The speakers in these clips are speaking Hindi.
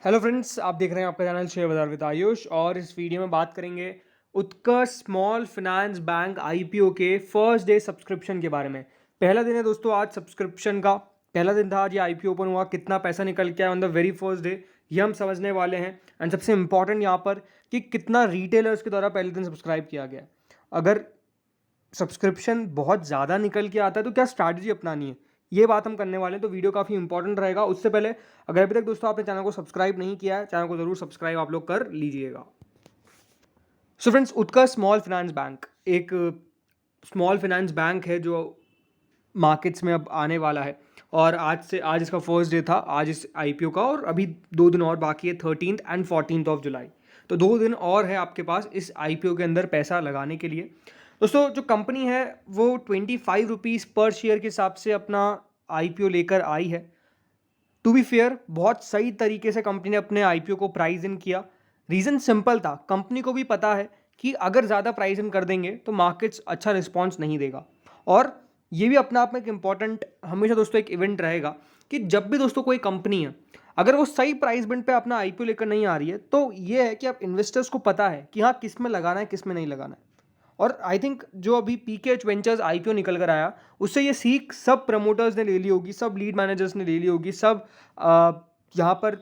हेलो फ्रेंड्स, आप देख रहे हैं आपका चैनल शेयर बाजार विद आयुष। और इस वीडियो में बात करेंगे उत्कर्ष स्मॉल फाइनेंस बैंक आईपीओ के फर्स्ट डे सब्सक्रिप्शन के बारे में। पहला दिन है दोस्तों आज सब्सक्रिप्शन का। पहला दिन था आज, ये आईपीओ ओपन हुआ, कितना पैसा निकल के आया on the very first day ये हम समझने वाले हैं। एंड सबसे इंपॉर्टेंट यहाँ पर कि कितना रिटेलर्स के द्वारा पहले दिन सब्सक्राइब किया गया। अगर सब्सक्रिप्शन बहुत ज़्यादा निकल के आता है तो क्या स्ट्रैटेजी अपनानी है, ये बात हम करने वाले हैं। तो वीडियो काफ़ी इंपॉर्टेंट रहेगा। उससे पहले अगर अभी तक दोस्तों आपने चैनल को सब्सक्राइब नहीं किया है, चैनल को जरूर सब्सक्राइब आप लोग कर लीजिएगा। सो फ्रेंड्स, उत्कर्ष स्मॉल फाइनेंस बैंक एक स्मॉल फाइनेंस बैंक है जो मार्केट्स में अब आने वाला है। और आज इसका फर्स्ट डे था आज इस आईपीओ का, और अभी 2 दिन और बाकी है, 13 एंड 14 ऑफ जुलाई। तो 2 दिन और है आपके पास इस आईपीओ के अंदर पैसा लगाने के लिए। दोस्तों जो कंपनी है वो 25 रुपीज़ पर शेयर के हिसाब से अपना आईपीओ लेकर आई है। टू बी फेयर, बहुत सही तरीके से कंपनी ने अपने आईपीओ को प्राइस इन किया। रीज़न सिंपल था, कंपनी को भी पता है कि अगर ज़्यादा प्राइस इन कर देंगे तो मार्केट्स अच्छा रिस्पॉन्स नहीं देगा। और ये भी अपने आप में एक इम्पॉर्टेंट हमेशा दोस्तों एक इवेंट रहेगा कि जब भी दोस्तों कोई कंपनी है अगर वो सही प्राइस बैंड पे अपना आईपीओ लेकर नहीं आ रही है तो ये है कि आप इन्वेस्टर्स को पता है कि हाँ किस में लगाना है किस में नहीं लगाना है। और आई थिंक जो अभी पीकेएच वेंचर्स आईपीओ निकल कर आया उससे ये सीख सब प्रमोटर्स ने ले ली होगी, सब लीड मैनेजर्स ने ले ली होगी, सब यहाँ पर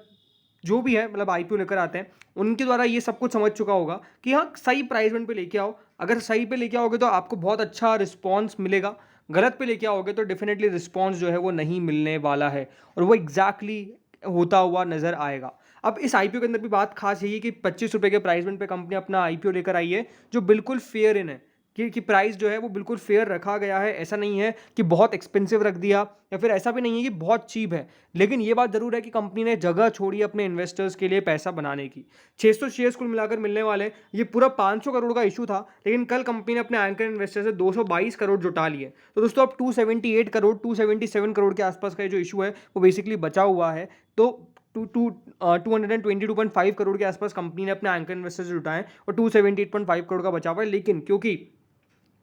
जो भी है मतलब आईपीओ लेकर आते हैं उनके द्वारा ये सब कुछ समझ चुका होगा कि हाँ सही प्राइस पॉइंट पे लेके आओ। अगर सही पे लेके आओगे तो आपको बहुत अच्छा रिस्पॉन्स मिलेगा, गलत पे लेके आओगे तो डेफिनेटली रिस्पॉन्स जो है वो नहीं मिलने वाला है और वो एग्जैक्टली होता हुआ नजर आएगा। अब इस आईपीओ के अंदर भी बात खास यही है कि 25 रुपये के प्राइस पॉइंट पे कंपनी अपना आईपीओ लेकर आई है जो बिल्कुल फेयर इन है कि प्राइस जो है वो बिल्कुल फेयर रखा गया है। ऐसा नहीं है कि बहुत एक्सपेंसिव रख दिया या फिर ऐसा भी नहीं है कि बहुत चीप है। लेकिन ये बात जरूर है कि कंपनी ने जगह छोड़ी अपने इन्वेस्टर्स के लिए पैसा बनाने की। 600 शेयर्स कुल मिलाकर मिलने वाले हैं। ये पूरा 500 करोड़ का इशू था, लेकिन कल कंपनी ने अपने एंकर इन्वेस्टर से 222 करोड़ जुटा लिए। तो दोस्तों अब 278 करोड़ 277 करोड़ के आसपास का जो इशू है वो बेसिकली बचा हुआ है। तो 222.5 करोड़ के आसपास कंपनी ने अपने एंकर इन्वेस्टर्स से जुटाए और 278.5 करोड़ का बचा हुआ है। लेकिन क्योंकि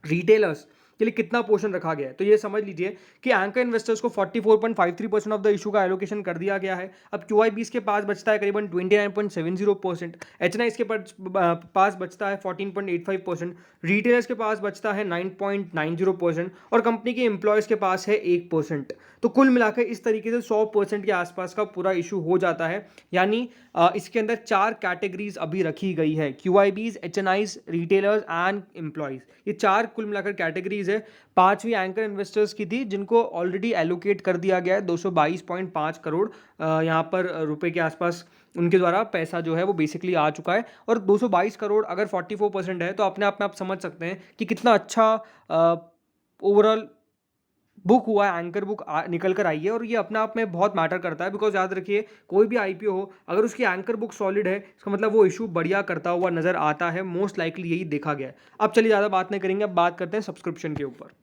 रिटेलर्स के लिए कितना पोर्शन रखा गया है तो ये समझ लीजिए कि एंकर इन्वेस्टर्स को 44.53% ऑफ द इशू का एलोकेशन कर दिया गया है। अब क्यूआईबीस के पास बचता है करीबन 29.70%, एचएनआईस के पास बचता है 14.85%, रिटेलर्स के पास बचता है 9.90% और कंपनी के एम्प्लॉयज़ के पास है 1%। तो कुल मिलाकर इस तरीके से 100% के आसपास का पूरा इशू हो जाता है। यानी इसके अंदर 4 कैटेगरीज अभी रखी गई है, क्यूआईबीज, एचएनआईज, रिटेलर्स एंड एम्प्लॉयज। ये 4 कुल मिलाकर कैटेगरीज है। 5वीं एंकर इन्वेस्टर्स की थी जिनको ऑलरेडी एलोकेट कर दिया गया है 222.5 करोड़ यहाँ पर रुपए के आसपास उनके द्वारा पैसा जो है वो बेसिकली आ चुका है। और 222 करोड़ अगर 44% है तो अपने आप में आप समझ सकते हैं कि कितना अच्छा ओवरऑल बुक हुआ है, एंकर बुक निकल कर आई है। और ये अपने आप में बहुत मैटर करता है बिकॉज याद रखिए कोई भी आईपीओ हो अगर उसकी एंकर बुक सॉलिड है इसका मतलब वो इशू बढ़िया करता हुआ नजर आता है। मोस्ट लाइकली यही देखा गया है। अब चलिए ज़्यादा बात नहीं करेंगे, अब बात करते हैं सब्सक्रिप्शन के ऊपर।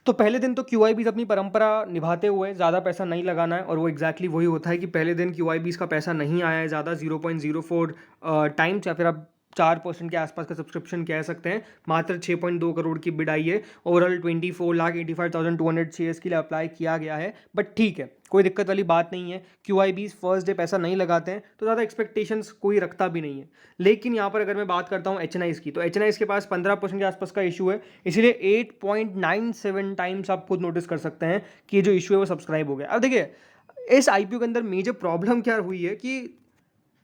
तो पहले दिन तो क्यूआईबीज अपनी परंपरा निभाते हुए ज़्यादा पैसा नहीं लगाना है और वो एग्जैक्टली वही होता है कि पहले दिन क्यूआईबीज का पैसा नहीं आया है ज़्यादा, 0.04 टाइम्स या फिर आप 4% के आसपास का सब्सक्रिप्शन कह सकते हैं। मात्र 6.2 करोड़ की बिड आई है। ओवरऑल 24,85,200 शेयर्स के लिए अप्लाई किया गया है। बट ठीक है, कोई दिक्कत वाली बात नहीं है। क्यूआईबीज फर्स्ट डे पैसा नहीं लगाते हैं तो ज़्यादा एक्सपेक्टेशंस कोई रखता भी नहीं है। लेकिन यहाँ पर अगर मैं बात करता हूँ एचएनआईज की, तो एचएनआईज के पास 15% के आसपास का इशू है, इसलिए 8.97 टाइम्स आप खुद नोटिस कर सकते हैं कि जो इशू है वो सब्सक्राइब हो गया। अब देखिए इस आईपीओ के अंदर मेजर प्रॉब्लम क्या हुई है कि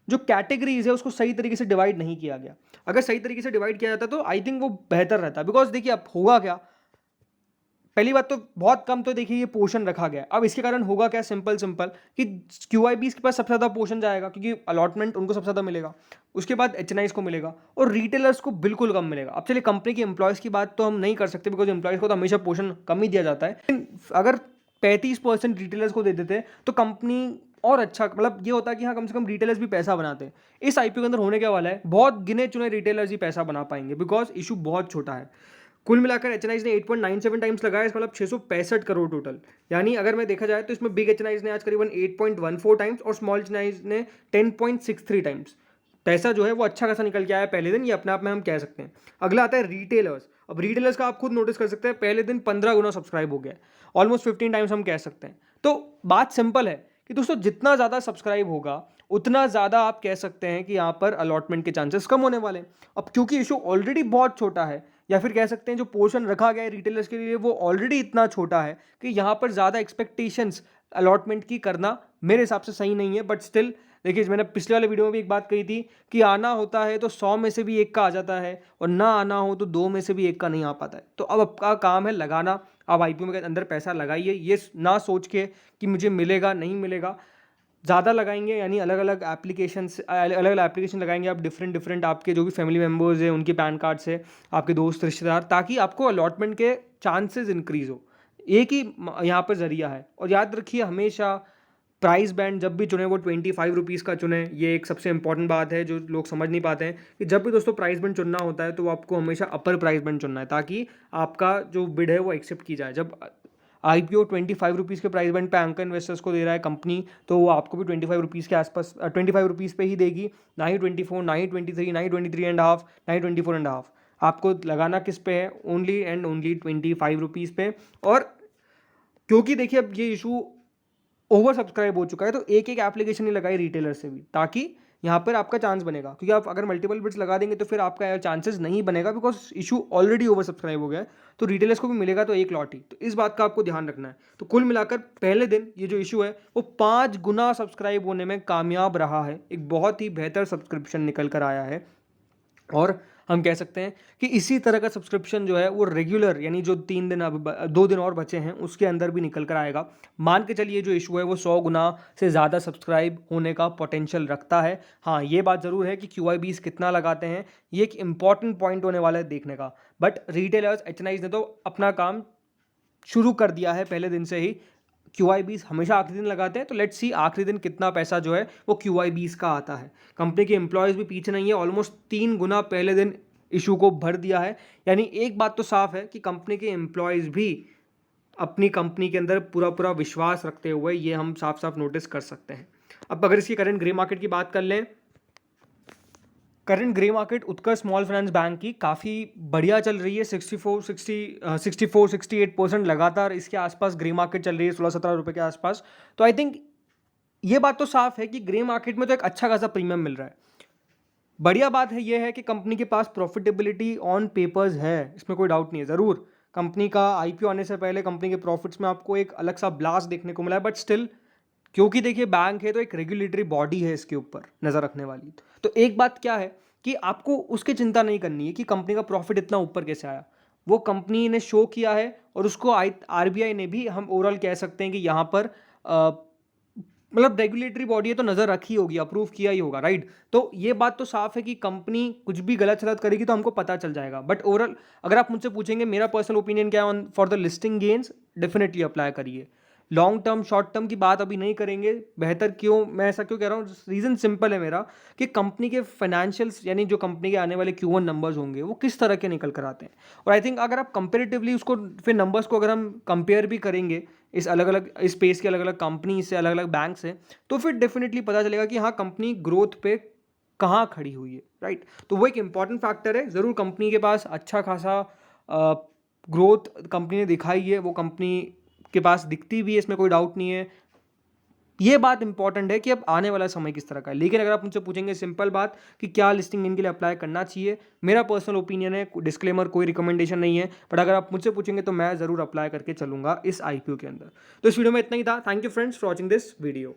जो कैटेगरीज है उसको सही तरीके से डिवाइड नहीं किया गया। अगर सही तरीके से डिवाइड किया जाता तो आई थिंक वो बेहतर रहता। बिकॉज देखिए अब होगा क्या, पहली बात तो बहुत कम तो देखिए ये पोर्शन रखा गया। अब इसके कारण होगा क्या, सिंपल सिंपल कि क्यूआईबीज के पास सबसे ज़्यादा पोर्शन जाएगा क्योंकि अलॉटमेंट उनको सबसे ज़्यादा मिलेगा, उसके बाद एचएनआईज को मिलेगा और रिटेलर्स को बिल्कुल कम मिलेगा। अब चलिए कंपनी के एम्प्लॉयज़ की बात तो हम नहीं कर सकते बिकॉज एम्प्लॉयज़ को तो हमेशा पोर्शन कम ही दिया जाता है। लेकिन अगर 35% रिटेलर्स को दे देते तो कंपनी और अच्छा, मतलब ये होता है कि हाँ कम से कम रिटेलर्स भी पैसा बनाते हैं। इस आईपीओ के अंदर होने क्या वाला है, बहुत गिने चुने रिटेलर्स ही पैसा बना पाएंगे बिकॉज इशू बहुत छोटा है। कुल मिलाकर एचएनआईज ने 8.97 टाइम्स लगाया, इस मतलब 665 करोड़ टोटल। यानी अगर मैं देखा जाए तो इसमें बिग एचएनआईज ने आज करीबन 8.14 टाइम्स और स्मॉल एचएनआईज ने 10.63 टाइम्स पैसा जो है वो अच्छा खासा निकल के आया पहले दिन, ये अपने आप में हम कह सकते हैं। अगला आता है रिटेलर्स। अब रिटेलर्स का आप खुद नोटिस कर सकते हैं पहले दिन 15 गुना सब्सक्राइब हो गया, ऑलमोस्ट 15 टाइम्स हम कह सकते हैं। तो बात सिंपल है कि दोस्तों जितना ज़्यादा सब्सक्राइब होगा उतना ज़्यादा आप कह सकते हैं कि यहाँ पर अलॉटमेंट के चांसेस कम होने वाले हैं। अब क्योंकि इशू ऑलरेडी बहुत छोटा है, या फिर कह सकते हैं जो पोर्शन रखा गया है रिटेलर्स के लिए वो ऑलरेडी इतना छोटा है कि यहाँ पर ज़्यादा एक्सपेक्टेशंस अलॉटमेंट की करना मेरे हिसाब से सही नहीं है। बट स्टिल देखिए, मैंने पिछले वाले वीडियो में भी एक बात कही थी कि आना होता है तो 100 में से भी एक का आ जाता है, और ना आना हो तो 2 में से भी एक का नहीं आ पाता है। तो अब आपका काम है लगाना। आप आईपीओ में अंदर पैसा लगाइए, ये ना सोच के कि मुझे मिलेगा नहीं मिलेगा। ज़्यादा लगाएंगे यानी अलग अलग एप्लीकेशन लगाएंगे आप, डिफरेंट आपके जो भी फैमिली मेम्बर्स हैं उनके पैन कार्ड से, आपके दोस्त रिश्तेदार, ताकि आपको अलॉटमेंट के चांसेस इंक्रीज हो। एक ही यहाँ पर जरिया है। और याद रखिए हमेशा प्राइस बैंड जब भी चुने वो 25 रुपीज़ का चुने। ये एक सबसे इंपॉर्टेंट बात है जो लोग समझ नहीं पाते हैं कि जब भी दोस्तों प्राइस बैंड चुनना होता है तो वो आपको हमेशा अपर प्राइस बैंड चुनना है, ताकि आपका जो बिड है वो एक्सेप्ट की जाए। जब आईपीओ 25 रुपीज़ के प्राइस बैंड पे एंकर इन्वेस्टर्स को दे रहा है कंपनी, तो वो आपको भी 25 रुपीज़ के आसपास 25 रुपीज़ पे ही देगी, ना ही 24, ना ही 23, ना ही 23.5, ना ही 24.5। आपको लगाना किस पे है? ओनली एंड ओनली 25 रुपीज़ पे। और क्योंकि देखिए अब ये इशू ओवर सब्सक्राइब हो चुका है तो एक एक एप्लीकेशन ही लगाई रिटेलर से भी, ताकि यहाँ पर आपका चांस बनेगा। क्योंकि आप अगर मल्टीपल बिड्स लगा देंगे तो फिर आपका चांसेस नहीं बनेगा, because issue already over subscribe हो गया है। तो रिटेलर्स को भी मिलेगा तो एक लॉट ही। तो इस बात का आपको ध्यान रखना है। तो कुल मिलाकर पहले दिन ये जो इशू है वो 5 गुना सब्सक्राइब होने में कामयाब रहा है। एक बहुत ही बेहतर सब्सक्रिप्शन निकल कर आया है। और हम कह सकते हैं कि इसी तरह का सब्सक्रिप्शन जो है वो रेगुलर, यानी जो 3 दिन अब 2 दिन और बचे हैं उसके अंदर भी निकल कर आएगा। मान के चलिए जो इशू है वो 100 गुना से ज़्यादा सब्सक्राइब होने का पोटेंशियल रखता है। हाँ, ये बात ज़रूर है कि QIBs कितना लगाते हैं, ये एक इंपॉर्टेंट पॉइंट होने वाला है देखने का। बट रिटेलर्स एचएनआईज ने तो अपना काम शुरू कर दिया है पहले दिन से ही। QIBs हमेशा आखिरी दिन लगाते हैं, तो लेट्स सी आखिरी दिन कितना पैसा जो है वो QIBs का आता है। कंपनी के एम्प्लॉयज़ भी पीछे नहीं है, ऑलमोस्ट 3 गुना पहले दिन इशू को भर दिया है। यानी एक बात तो साफ है कि कंपनी के एम्प्लॉयज़ भी अपनी कंपनी के अंदर पूरा विश्वास रखते हुए ये हम साफ साफ नोटिस कर सकते हैं। अब अगर इसकी करंट ग्रे मार्केट की बात कर लें, करंट ग्रे मार्केट उत्कर्ष स्मॉल फाइनेंस बैंक की काफ़ी बढ़िया चल रही है। 64-68% लगातार इसके आसपास ग्रे मार्केट चल रही है, 16-17 रुपये के आसपास। तो आई थिंक ये बात तो साफ है कि ग्रे मार्केट में तो एक अच्छा खासा प्रीमियम मिल रहा है। बढ़िया बात है ये है कि कंपनी के पास प्रॉफिटेबिलिटी ऑन पेपर्स है, इसमें कोई डाउट नहीं है। ज़रूर कंपनी का आईपीओ आने से पहले कंपनी के प्रॉफिट्स में आपको एक अलग सा ब्लास्ट देखने को मिला है, बट स्टिल क्योंकि देखिए बैंक है तो एक रेगुलेटरी बॉडी है इसके ऊपर नज़र रखने वाली। तो एक बात क्या है कि आपको उसकी चिंता नहीं करनी है कि कंपनी का प्रॉफिट इतना ऊपर कैसे आया। वो कंपनी ने शो किया है और उसको आरबीआई ने भी, हम ओवरऑल कह सकते हैं कि यहाँ पर मतलब रेगुलेटरी बॉडी है तो नज़र रखी होगी, अप्रूव किया ही होगा, राइट। तो ये बात तो साफ है कि कंपनी कुछ भी गलत सलत करेगी तो हमको पता चल जाएगा। बट ओवरऑल अगर आप मुझसे पूछेंगे मेरा पर्सनल ओपिनियन क्या है on for the listing gains, definitely apply करिए। लॉन्ग टर्म शॉर्ट टर्म की बात अभी नहीं करेंगे, बेहतर। क्यों मैं ऐसा क्यों कह रहा हूँ? रीज़न सिंपल है मेरा कि कंपनी के फाइनेंशियल्स, यानी जो कंपनी के आने वाले Q1 नंबर्स होंगे वो किस तरह के निकल कर आते हैं। और आई थिंक अगर आप कंपेरेटिवली उसको फिर नंबर्स को अगर हम कंपेयर भी करेंगे इस अलग अलग स्पेस के अलग अलग कंपनी से, अलग अलग बैंक से, तो फिर डेफिनेटली पता चलेगा कि हाँ कंपनी ग्रोथ पे कहाँ खड़ी हुई है, राइट। तो वो एक इंपॉर्टेंट फैक्टर है। ज़रूर कंपनी के पास अच्छा खासा ग्रोथ कंपनी ने दिखाई है, वो कंपनी के पास दिखती भी है, इसमें कोई डाउट नहीं है। ये बात इंपॉर्टेंट है कि अब आने वाला समय किस तरह का है। लेकिन अगर आप मुझसे पूछेंगे सिंपल बात कि क्या लिस्टिंग इनके लिए अप्लाई करना चाहिए, मेरा पर्सनल ओपिनियन है, डिस्क्लेमर, कोई रिकमेंडेशन नहीं है, बट अगर आप मुझसे पूछेंगे तो मैं ज़रूर अप्लाई करके चलूंगा इस आईपीओ के अंदर। तो इस वीडियो में इतना ही था। Thank you friends for watching this video.